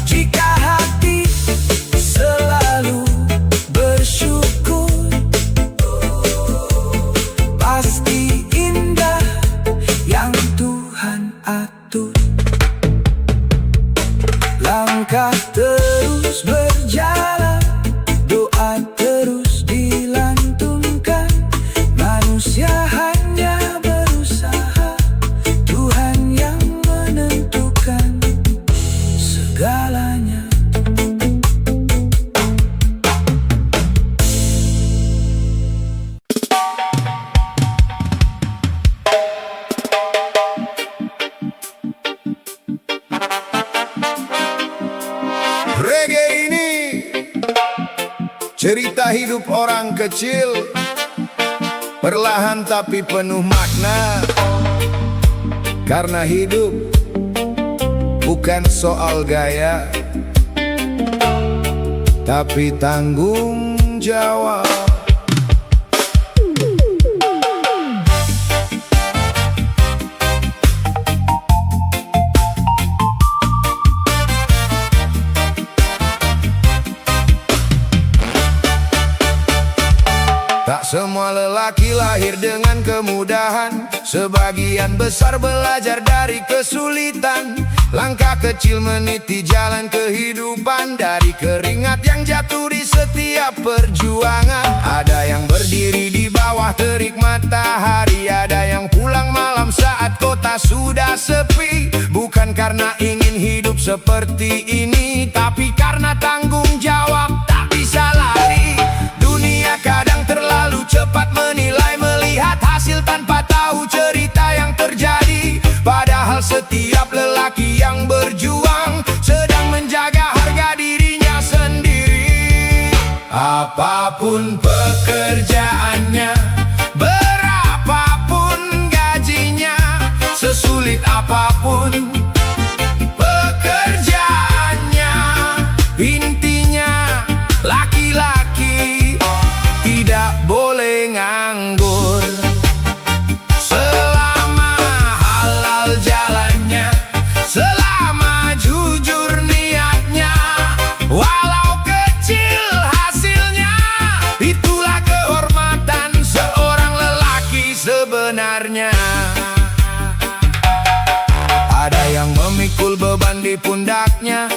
Jika hati selalu bersyukur, pasti indah yang Tuhan atur. Langkah terus berjalan, doa terus dilantunkan. Manusia hanya berusaha, Tuhan yang menentukan segalanya. Reggae ini cerita hidup orang kecil, perlahan tapi penuh makna. Karena hidup bukan soal gaya, tapi tanggung jawab. Sebagian besar belajar dari kesulitan. Langkah kecil meniti jalan kehidupan. Dari keringat yang jatuh di setiap perjuangan. Ada yang berdiri di bawah terik matahari. Ada yang pulang malam saat kota sudah sepi. Bukan karena ingin hidup seperti ini, tapi karena tanggung jawab tak bisa lari. Dunia kadang terlalu cepat menilai, melihat hasil tanpa tahu cerita yang terjadi. Padahal setiap lelaki yang berjuang sedang menjaga harga dirinya sendiri. Apapun pekerjaannya, berapapun gajinya, sesulit apapun pekerjaannya, intinya laki-laki tidak boleh nganggur. Selama halal jalannya, selama jujur niatnya, walau kecil hasilnya, itulah kehormatan seorang lelaki sebenarnya. Ada yang memikul beban di pundaknya,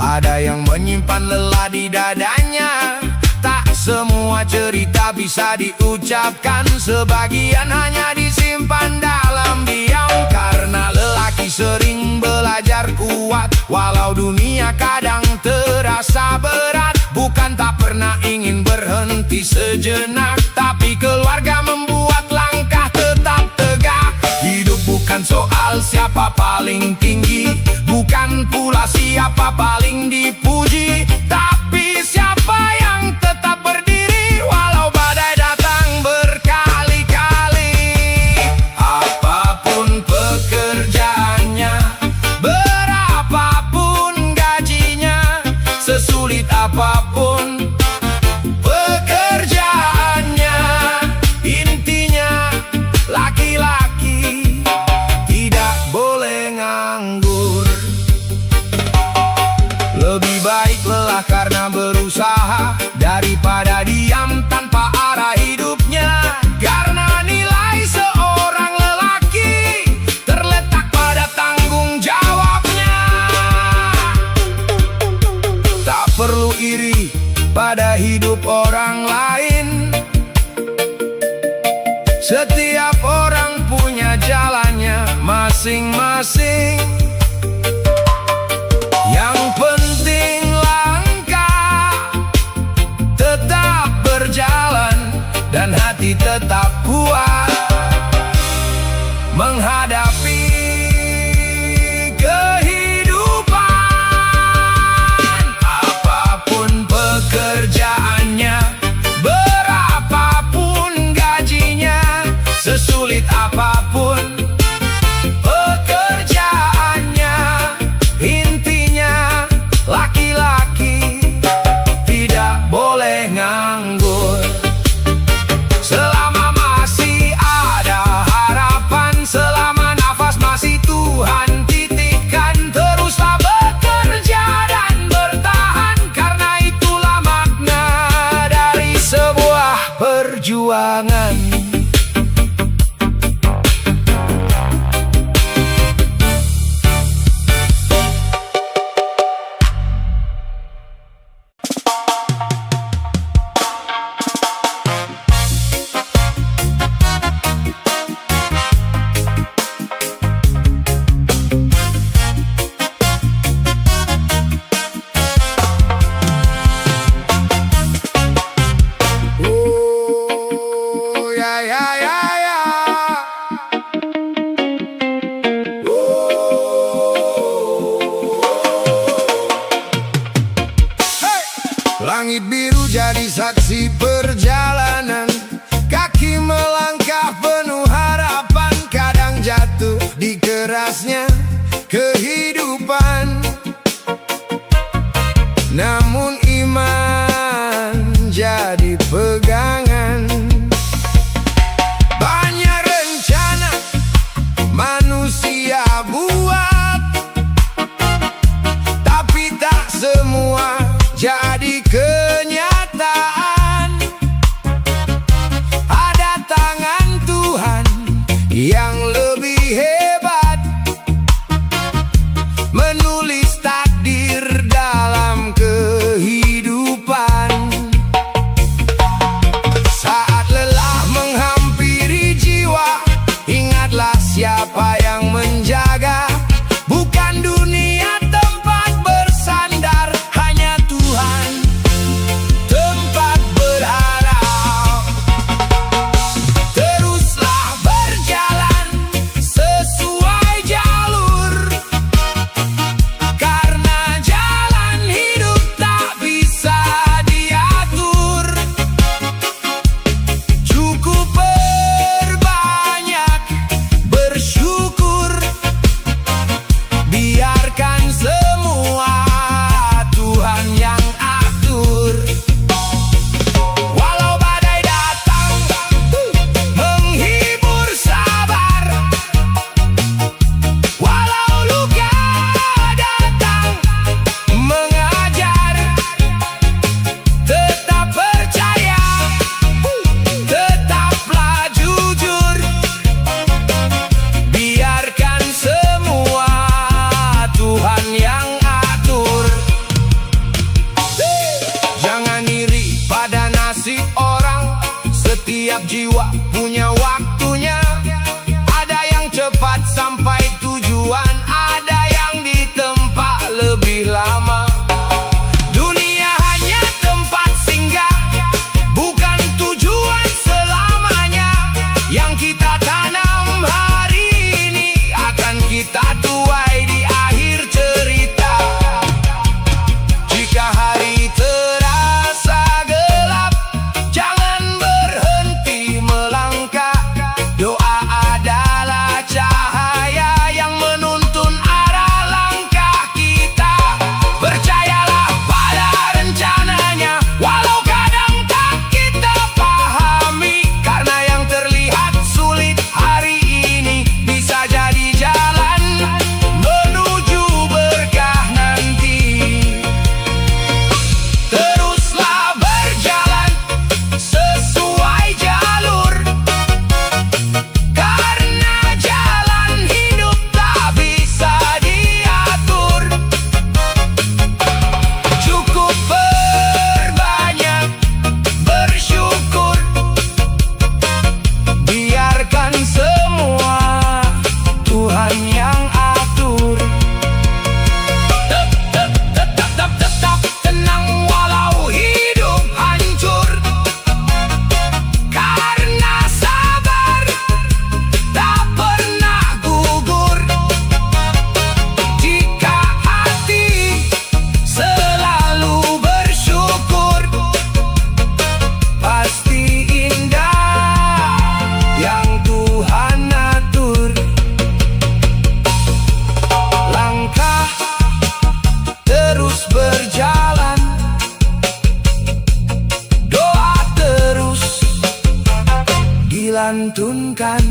ada yang menyimpan lelah di dadanya. Tak semua cerita bisa diucapkan, sebagian hanya disimpan dalam diam. Karena lelaki sering belajar kuat, walau dunia kadang terasa berat. Bukan tak pernah ingin berhenti sejenak, tapi keluarga membuat langkah tetap tegak. Hidup bukan soal siapa paling tinggi, bukan pula siapa paling dipuji, tapi siapa yang tetap berdiri walau badai datang berkali-kali. Apapun pekerjaannya, berapapun gajinya, sesulit apapun pekerjaannya, intinya laki-laki tidak boleh nganggur. Lebih baik lelah karena berusaha daripada diam tanpa arah hidupnya. Karena nilai seorang lelaki terletak pada tanggung jawabnya. Tak perlu iri pada hidup orang lain. Setiap orang punya jalannya masing-masing. Yang penting langkah tetap berjalan dan hati tetap kuat menghadapi kehidupan. Apapun pekerjaannya, berapapun gajinya, sesulit apapun pekerjaannya, intinya laki-laki tidak boleh nganggur. Selama masih ada harapan, selama nafas masih Tuhan titipkan, teruslah bekerja dan bertahan. Karena itulah makna dari sebuah perjuangan. Langit biru jadi saksi perjalanan, kaki melangkah penuh harapan. Kadang jatuh di kerasnya kehidupan, namun iman jadi pegangan. Banyak rencana manusia buat, tapi tak semua jadi kenyataan. Ada tangan Tuhan yang lebih hebat, menulis takdir dalam kehidupan. Saat lelah menghampiri jiwa, ingatlah siapa yang menjaga. Bukan dunia tempat bersandar, hanya Tuhan tempat berharap. Teruslah berjalan sesuai jalur, karena jalan hidup tak bisa diatur. Cukup berbanyak bersyukur, biarkan semua Tuhan yang atur. Walau badai datang menghibur sabar, walau luka datang mengajar, tetap percaya, tetaplah jujur, biarkan semua Tuhan yang atur. Jangan iri pada nasib orang, setiap jiwa punya waktunya. Ada yang cepat sampai tujuan, ada yang ditempa lebih lama. Dunia hanya tempat singgah, bukan tujuan selamanya. Yang kita tanam hari ini akan kita tuai di akhir cerita. Jika hari terasa gelap, jangan berhenti melangkah. Doa adalah cahaya yang menuntun arah langkah kita. Percayalah pada rencananya, walau kadang tak kita pahami. Karena yang terlihat sulit hari ini bisa jadi jalan menuju berkah nanti. Teruslah berjalan sesuai jalur, karena jalan hidup tak bisa diatur. Cukup berbanyak bersyukur, biarkan semua Tuhan yang atur. Tetap tenang walau hidup hancur, karena sabar tak pernah gugur. Jika hati selalu bersyukur, pasti indah yang Tuhan atur. Langkah terus berjalan, doa terus dilantunkan.